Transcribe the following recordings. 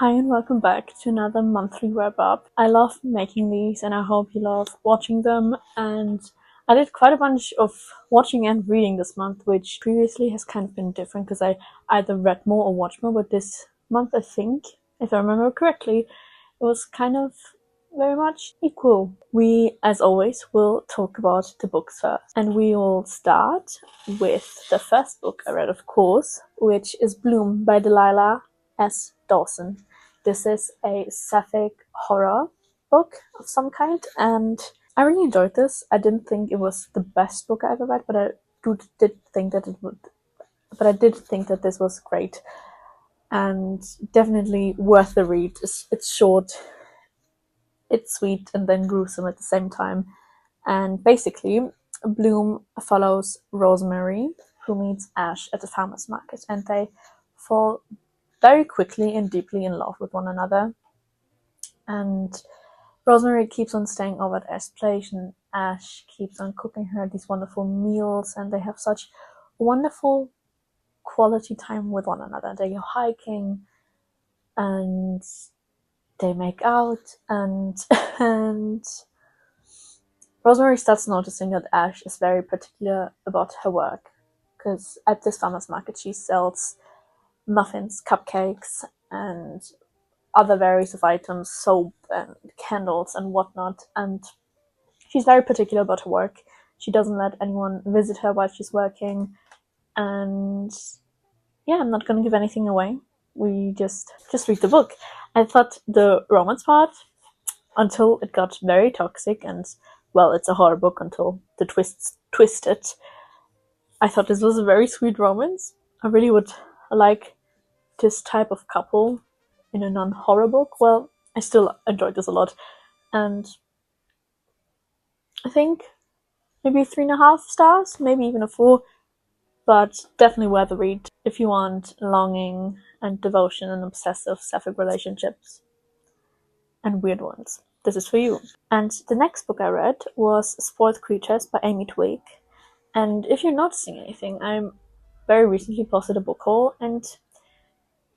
Hi and welcome back to another monthly wrap up. I love making these and I hope you love watching them. And I did quite a bunch of watching and reading this month, which previously has kind of been different because I either read more or watched more. But this month, I think, if I remember correctly, it was kind of very much equal. We, as always, will talk about the books first. And we will start with the first book I read, of course, which is Bloom by Delilah S. Dawson. This is a sapphic horror book of some kind, and I really enjoyed this. I didn't think it was the best book I ever read, but I did think that it would. But I did think that this was great, and definitely worth the read. It's short, it's sweet, and then gruesome at the same time. And basically, Bloom follows Rosemary, who meets Ash at the farmer's market, and they fall very quickly and deeply in love with one another. And Rosemary keeps on staying over at Ash's place, and Ash keeps on cooking her these wonderful meals, and they have such wonderful quality time with one another. They go hiking, and they make out, and and Rosemary starts noticing that Ash is very particular about her work, because at this farmer's market she sells muffins, cupcakes, and other various of items, soap and candles and whatnot, and she's very particular about her work. She doesn't let anyone visit her while she's working, and yeah, I'm not going to give anything away. We just read the book. I thought the romance part, until it got very toxic, and well, it's a horror book until the twists twisted. I thought this was a very sweet romance. I really would like this type of couple in a non-horror book. Well, I still enjoyed this a lot, and I think maybe 3.5 stars, maybe even a 4, but definitely worth a read if you want longing and devotion and obsessive sapphic relationships and weird ones. This is for you. And the next book I read was Spoiled Creatures by Amy Twigg. And if you're noticing anything, I'm very recently posted a book haul, and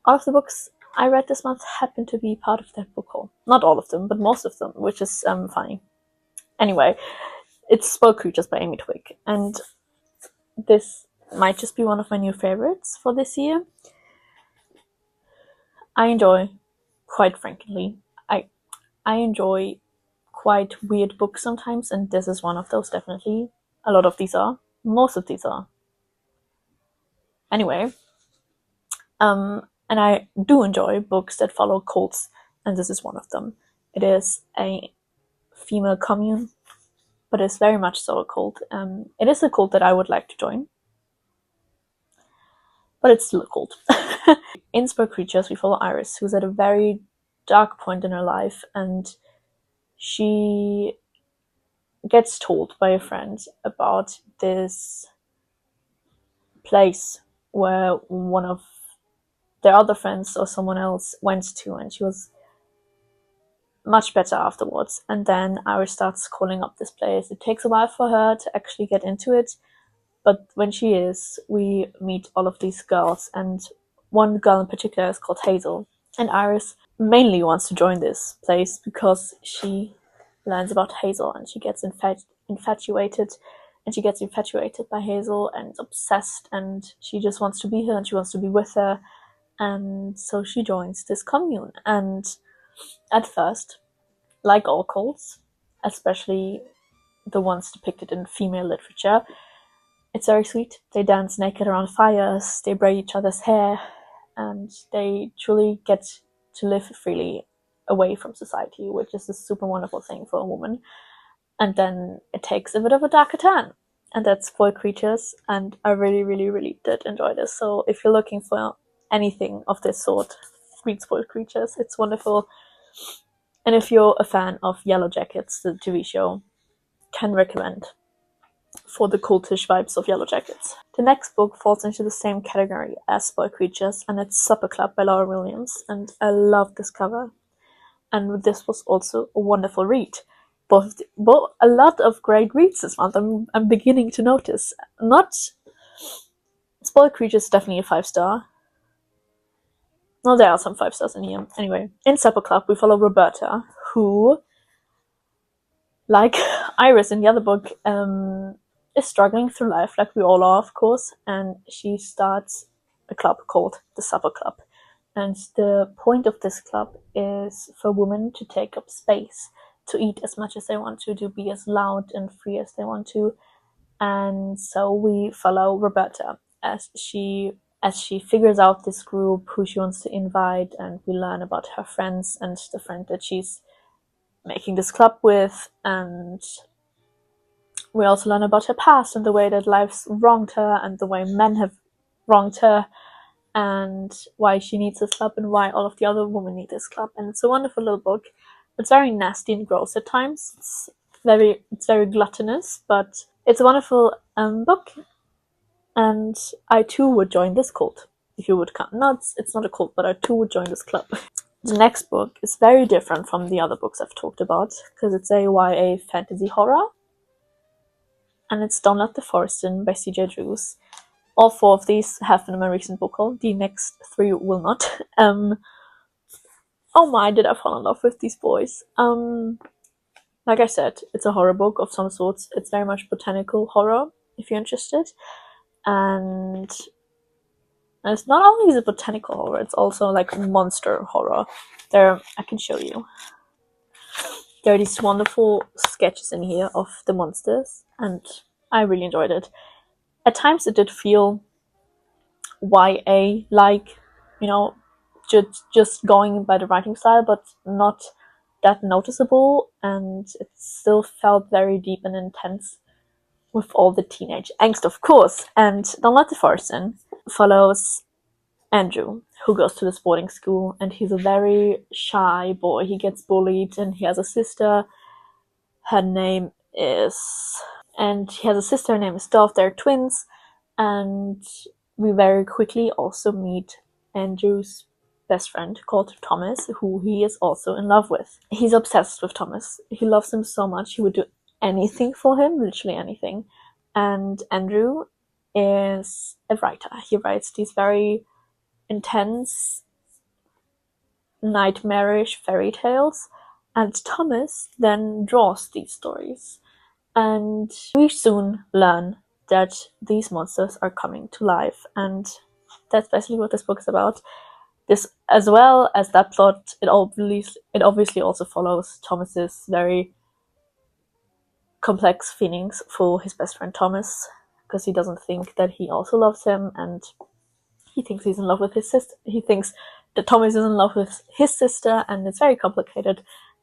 all of the books I read this month happen to be part of that book haul. Not all of them, but most of them, which is funny. Anyway, it's Spoiled Creatures by Amy Twigg, and this might just be one of my new favorites for this year. I enjoy, quite frankly, I enjoy quite weird books sometimes, and this is one of those, definitely. A lot of these are. Most of these are. Anyway, and I do enjoy books that follow cults, and this is one of them. It is a female commune, but it's very much so a cult. It is a cult that I would like to join, but it's still a cult. In Spoiled Creatures, we follow Iris, who's at a very dark point in her life, and she gets told by a friend about this place where one of their other friends or someone else went to, and she was much better afterwards. And then Iris starts calling up this place. It takes a while for her to actually get into it, but when she is, we meet all of these girls, and one girl in particular is called Hazel. And Iris mainly wants to join this place because she learns about Hazel, and she gets infatuated, and she gets infatuated by Hazel and obsessed, and she just wants to be her, and she wants to be with her, and so she joins this commune. And at first, like all cults, especially the ones depicted in female literature, it's very sweet. They dance naked around fires, they braid each other's hair, and they truly get to live freely away from society, which is a super wonderful thing for a woman. And then it takes a bit of a darker turn, and that's Spoiled Creatures, and I really, really, really did enjoy this. So if you're looking for anything of this sort, read Spoiled Creatures. It's wonderful. And if you're a fan of Yellow Jackets, the TV show, can recommend for the cultish vibes of Yellow Jackets. The next book falls into the same category as Spoiled Creatures, and it's Supper Club by Laura Williams, and I love this cover. And this was also a wonderful read. Both a lot of great reads this month. I'm beginning to notice. Not Spoiled Creatures is definitely a 5-star. No, there are some 5 stars in here. Anyway, in Supper Club, we follow Roberta, who, like Iris in the other book, is struggling through life, like we all are, of course, and she starts a club called the Supper Club. And the point of this club is for women to take up space, to eat as much as they want to be as loud and free as they want to. And so we follow Roberta as she figures out this group, who she wants to invite, and we learn about her friends and the friend that she's making this club with, and we also learn about her past and the way that life's wronged her and the way men have wronged her, and why she needs this club and why all of the other women need this club. And it's a wonderful little book. It's very nasty and gross at times. It's very gluttonous, but it's a wonderful book. And I too would join this cult, if you would come. No, it's not a cult, but I too would join this club. The next book is very different from the other books I've talked about, because it's a YA fantasy horror. And it's Don't Let the Forest In by C.J. Drews. All 4 of these have been in my recent book haul. The next 3 will not. Oh my, did I fall in love with these boys. Like I said, it's a horror book of some sorts. It's very much botanical horror, if you're interested. And it's not only is it botanical horror, it's also like monster horror. There, I can show you. There are these wonderful sketches in here of the monsters, and I really enjoyed it. At times it did feel YA-like, you know, just going by the writing style, but not that noticeable, and it still felt very deep and intense with all the teenage angst, of course. And Don't Let the Forest In follows Andrew, who goes to this boarding school, and he's a very shy boy. He gets bullied, and he has a sister. Her name is... And he has a sister, her name is Dove. They're twins, and we very quickly also meet Andrew's best friend called Thomas, who he is also in love with. He's obsessed with Thomas. He loves him so much, he would do anything for him, literally anything. And Andrew is a writer. He writes these very intense, nightmarish fairy tales, and Thomas then draws these stories. And we soon learn that these monsters are coming to life, and that's basically what this book is about. This, as well as that plot, it obviously also follows Thomas's very complex feelings for his best friend Thomas, because he doesn't think that he also loves him, and he thinks he's in love with his sister. He thinks that Thomas is in love with his sister, and it's very complicated,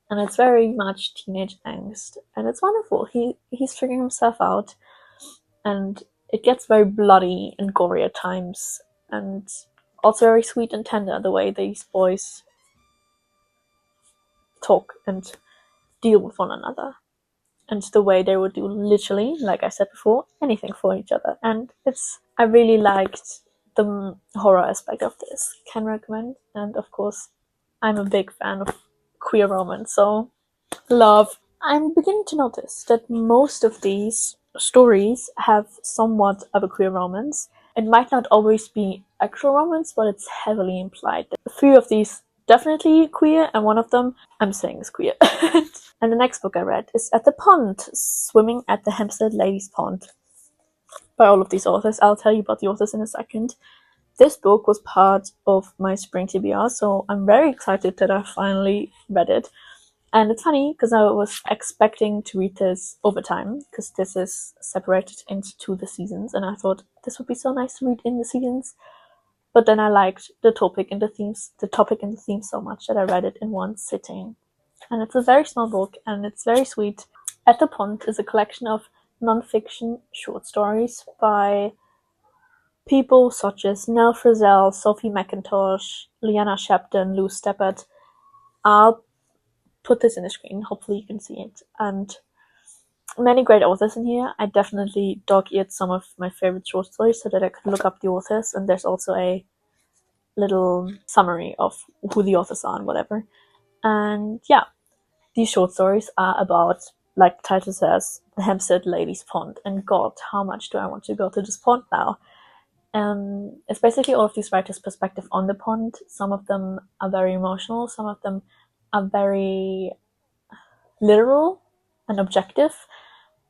and it's very much teenage angst, and it's wonderful. He's figuring himself out, and it gets very bloody and gory at times, and also very sweet and tender, the way these boys talk and deal with one another, and the way they would do, literally, like I said before, anything for each other. And I really liked the horror aspect of this. Can recommend. And of course, I'm a big fan of queer romance, so love. I'm beginning to notice that most of these stories have somewhat of a queer romance. It might not always be actual romance, but it's heavily implied. 3 of these definitely queer, and one of them I'm saying is queer. And the next book I read is At the Pond, Swimming at the Hampstead Ladies' Pond, by all of these authors. I'll tell you about the authors in a second. This book was part of my spring TBR, so I'm very excited that I finally read it. And it's funny, because I was expecting to read this over time, because this is separated into the seasons, and I thought this would be so nice to read in the seasons. But then I liked the topic and the theme so much that I read it in one sitting. And it's a very small book, and it's very sweet. At the Pond is a collection of non-fiction short stories by people such as Nell Frizzell, Sophie McIntosh, Liana Shepton, Lou Steppert. I'll put this in the screen, hopefully you can see it. And many great authors in here. I definitely dog-eared some of my favorite short stories so that I could look up the authors, and there's also a little summary of who the authors are and whatever. And yeah, these short stories are about, like the title says, the Hampstead Ladies' Pond. And God, how much do I want to go to this pond now? It's basically all of these writers' perspective on the pond. Some of them are very emotional, some of them are very literal and objective,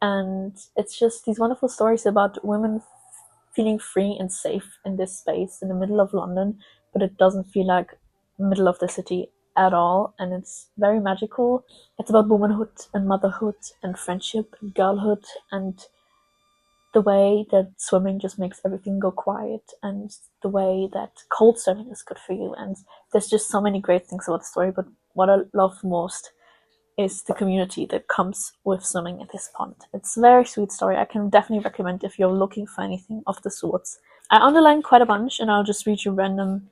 and it's just these wonderful stories about women feeling free and safe in this space in the middle of London, but it doesn't feel like middle of the city at all, and it's very magical. It's about womanhood and motherhood and friendship and girlhood and the way that swimming just makes everything go quiet, and the way that cold swimming is good for you. And there's just so many great things about the story, but what I love most is the community that comes with swimming at this pond. It's a very sweet story. I can definitely recommend if you're looking for anything of the sorts. I underlined quite a bunch, and I'll just read you a random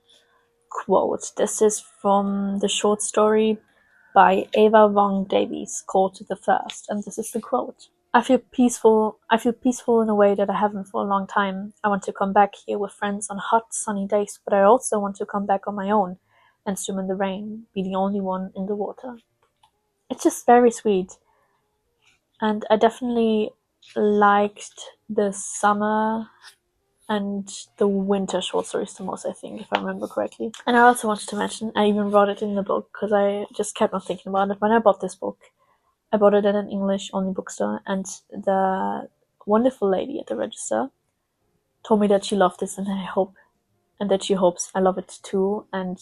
quote. This is from the short story by Ava Wong Davies called The First, and this is the quote. I feel peaceful in a way that I haven't for a long time. I want to come back here with friends on hot, sunny days, but I also want to come back on my own and swim in the rain, be the only one in the water. It's just very sweet. And I definitely liked the summer and the winter short stories the most, I think, if I remember correctly. And I also wanted to mention, I even wrote it in the book because I just kept on thinking about it. When I bought this book, I bought it at an English-only bookstore, and the wonderful lady at the register told me that she loved this, and that she hopes I love it too. And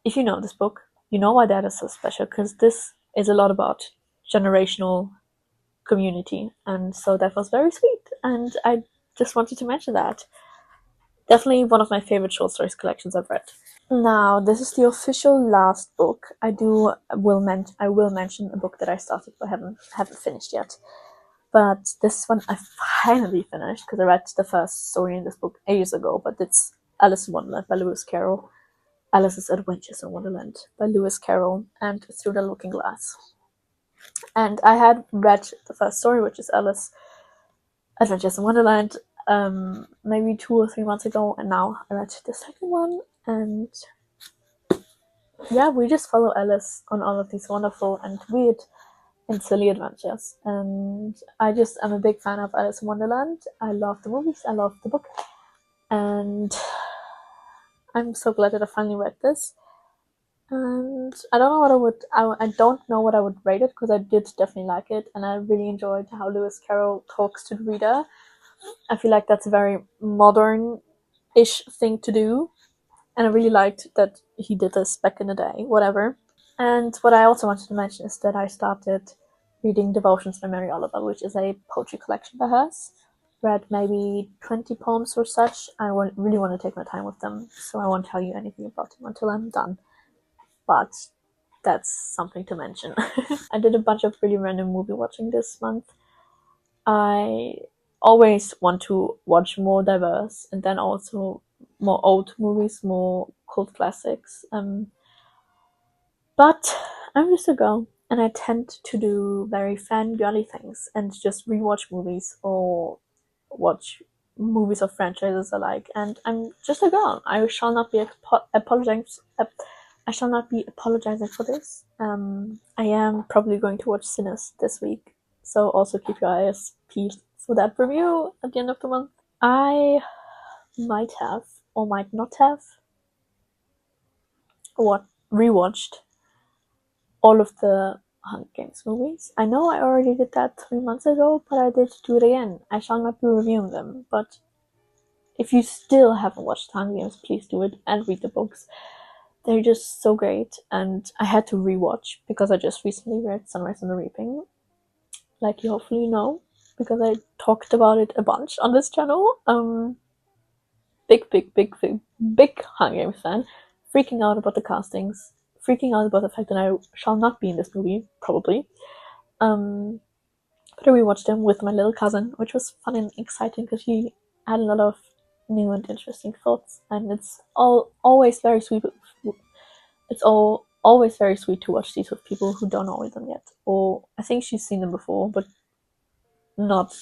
if you know this book, you know why that is so special, because this is a lot about generational community, and so that was very sweet, and I just wanted to mention that. Definitely one of my favorite short stories collections I've read. Now, this is the official last book. I will mention a book that I started but haven't finished yet. But this one I finally finished because I read the first story in this book ages ago. But it's Alice in Wonderland by Lewis Carroll. Alice's Adventures in Wonderland by Lewis Carroll, and Through the Looking Glass. And I had read the first story, which is Alice Adventures in Wonderland, maybe 2 or 3 months ago, and now I read the second one, and yeah, we just follow Alice on all of these wonderful and weird and silly adventures. And I just am a big fan of Alice in Wonderland. I love the movies, I love the book, and I'm so glad that I finally read this. And I don't know what I would rate it, because I did definitely like it, and I really enjoyed how Lewis Carroll talks to the reader. I feel like that's a very modern-ish thing to do, and I really liked that he did this back in the day, whatever. And what I also wanted to mention is that I started reading Devotions by Mary Oliver, which is a poetry collection by hers. Read maybe 20 poems or such. I really want to take my time with them, so I won't tell you anything about them until I'm done. But that's something to mention. I did a bunch of really random movie watching this month. I always want to watch more diverse, and then also more old movies, more cult classics. But I'm just a girl, and I tend to do very fangirly things and just rewatch movies or watch movies of franchises alike. And I'm just a girl. I shall not be apologizing for this. I am probably going to watch Sinners this week, so also keep your eyes peeled for that review at the end of the month. I might have or might not have rewatched all of the Hunger Games movies. I know I already did that 3 months ago, but I did do it again. I shall not be reviewing them, but if you still haven't watched Hunger Games, please do it and read the books. They're just so great, and I had to rewatch because I just recently read Sunrise on the Reaping, like you hopefully know, because I talked about it a bunch on this channel. Big Hunger Games fan, freaking out about the castings, freaking out about the fact that I shall not be in this movie, probably. But I rewatched them with my little cousin, which was fun and exciting because she had a lot of new and interesting thoughts, and it's always very sweet. It's always very sweet to watch these with people who don't know them yet, or I think she's seen them before, but not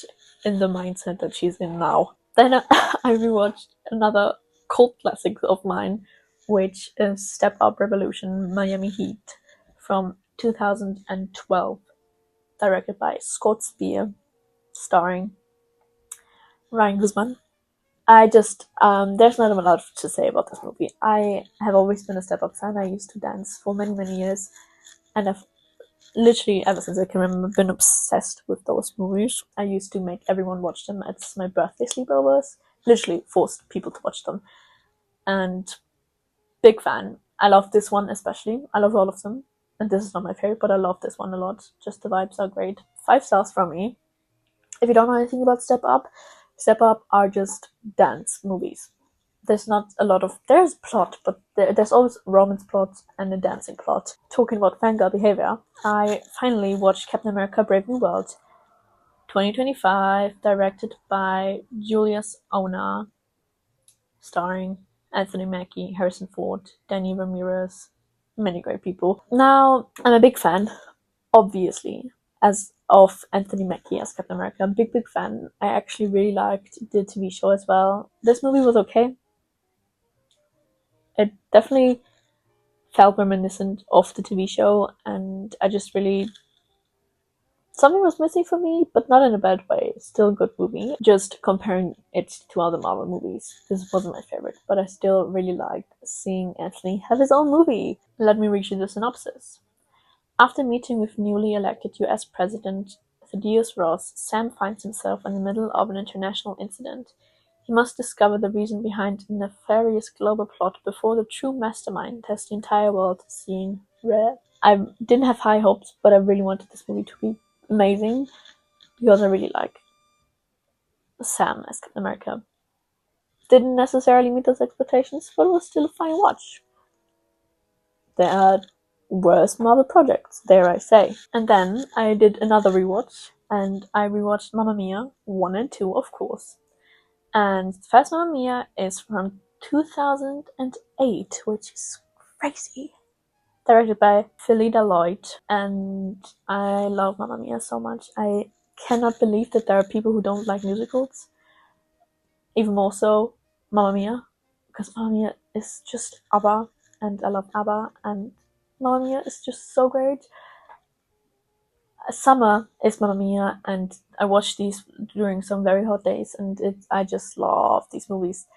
in the mindset that she's in now. Then I rewatched another cult classic of mine, which is Step Up Revolution Miami Heat from 2012, directed by Scott Speer, starring Ryan Guzman I just there's not a lot to say about this movie. I have always been a Step Up fan. I used to dance for many years, and I've literally ever since I can remember been obsessed with those movies. I used to make everyone watch them at my birthday sleepovers. Literally forced people to watch them, and big fan. I love this one especially. I love all of them, and this is not my favorite, but I love this one a lot. Just the vibes are great. 5 stars from me. If you don't know anything about Step Up are just dance movies. There's not a lot of there's plot, but there's always romance plot and a dancing plot. Talking about fangirl behavior, I finally watched Captain America: Brave New World, 2025, directed by Julius Ona, starring Anthony Mackie, Harrison Ford, Danny Ramirez, many great people. Now, I'm a big fan, obviously, as of Anthony Mackie as Captain America. I'm a big fan. I actually really liked the TV show as well. This movie was okay. It definitely felt reminiscent of the TV show, and I just really something was missing for me, but not in a bad way. Still a good movie. Just comparing it to other Marvel movies, this wasn't my favorite, but I still really liked seeing Anthony have his own movie. Let me read you the synopsis. After meeting with newly elected US President Thaddeus Ross, Sam finds himself in the middle of an international incident. He must discover the reason behind a nefarious global plot before the true mastermind has the entire world seeing red. I didn't have high hopes, but I really wanted this movie to be amazing because I really like Sam as Captain America. Didn't necessarily meet those expectations, but it was still a fine watch. There are worse Marvel projects, dare I say. And then I did another rewatch, and I rewatched Mamma Mia 1 and 2, of course. And the first Mamma Mia is from 2008, which is crazy. Directed by Phyllida Lloyd, and I love Mamma Mia so much. I cannot believe that there are people who don't like musicals. Even more so, Mamma Mia, because Mamma Mia is just ABBA, and I love ABBA, and Mamma Mia is just so great. Summer is Mamma Mia, and I watch these during some very hot days, and I just love these movies.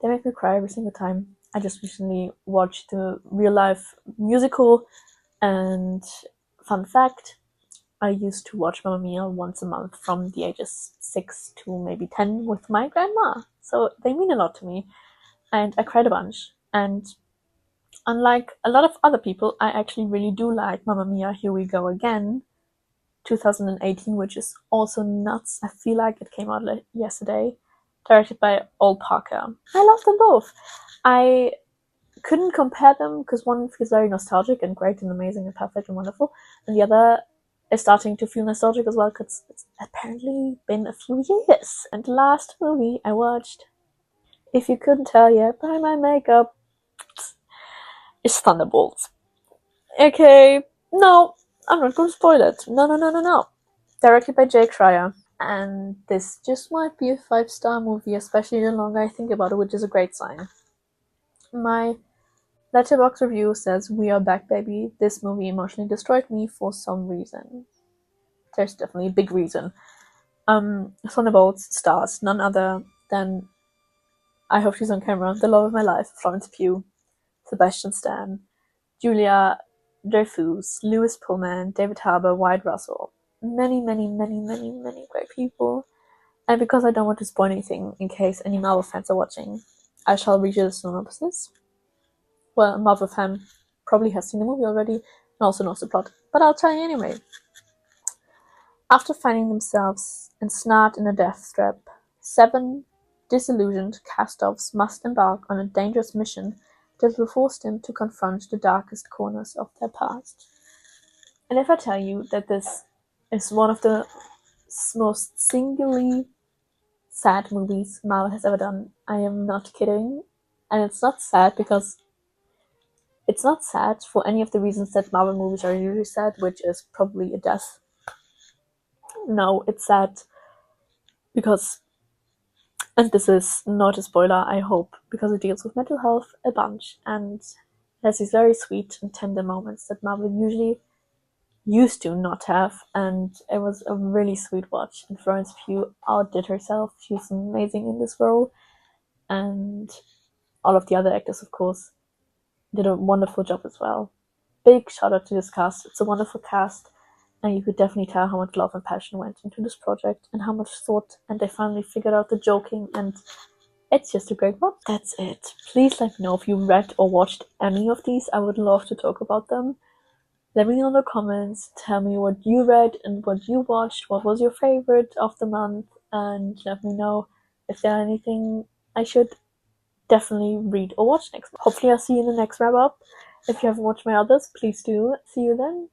They make me cry every single time. I just recently watched the real life musical, and fun fact, I used to watch Mamma Mia once a month from the ages 6 to maybe 10 with my grandma. So they mean a lot to me, and I cried a bunch. And unlike a lot of other people, I actually really do like Mamma Mia, Here We Go Again, 2018, which is also nuts. I feel like it came out yesterday, directed by Ol Parker. I love them both. I couldn't compare them because one feels very nostalgic and great and amazing and perfect and wonderful, and the other is starting to feel nostalgic as well because it's apparently been a few years. And the last movie I watched, if you couldn't tell yet by my makeup, is Thunderbolts. Okay, no, I'm not going to spoil it. No. Directed by Jake Schreier. And this just might be a 5-star movie, especially the longer I think about it, which is a great sign. My Letterboxd review says, "We are back, baby. This movie emotionally destroyed me for some reason." There's definitely a big reason. Thunderbolts stars none other than, I hope she's on camera, the love of my life, Florence Pugh, Sebastian Stan, Julia Dreyfus, Lewis Pullman, David Harbour, Wyatt Russell. Many great people. And because I don't want to spoil anything in case any Marvel fans are watching, I shall read you the synopsis. Well, a Marvel fan probably has seen the movie already and also knows the plot, but I'll tell you anyway. After finding themselves ensnared in a death trap, 7 disillusioned cast-offs must embark on a dangerous mission that will force them to confront the darkest corners of their past. And if I tell you that this is one of the most singularly sad movies Marvel has ever done, I am not kidding. And it's not sad because it's not sad for any of the reasons that Marvel movies are usually sad, which is probably a death. No, it's sad because, and this is not a spoiler, I hope, because it deals with mental health a bunch, and has these very sweet and tender moments that Marvel usually used to not have, and it was a really sweet watch, and Florence Pugh outdid herself. She's amazing in this role. and all of the other actors, of course, did a wonderful job as well. Big shout out to this cast. It's a wonderful cast, and you could definitely tell how much love and passion went into this project and how much thought, and they finally figured out the joking, and it's just a great one. That's it. Please let me know if you read or watched any of these. I would love to talk about them. Let me know in the comments. Tell me what you read and what you watched. What was your favorite of the month? And let me know if there's anything I should definitely read or watch next month. Hopefully I'll see you in the next wrap up. If you haven't watched my others, please do. See you then.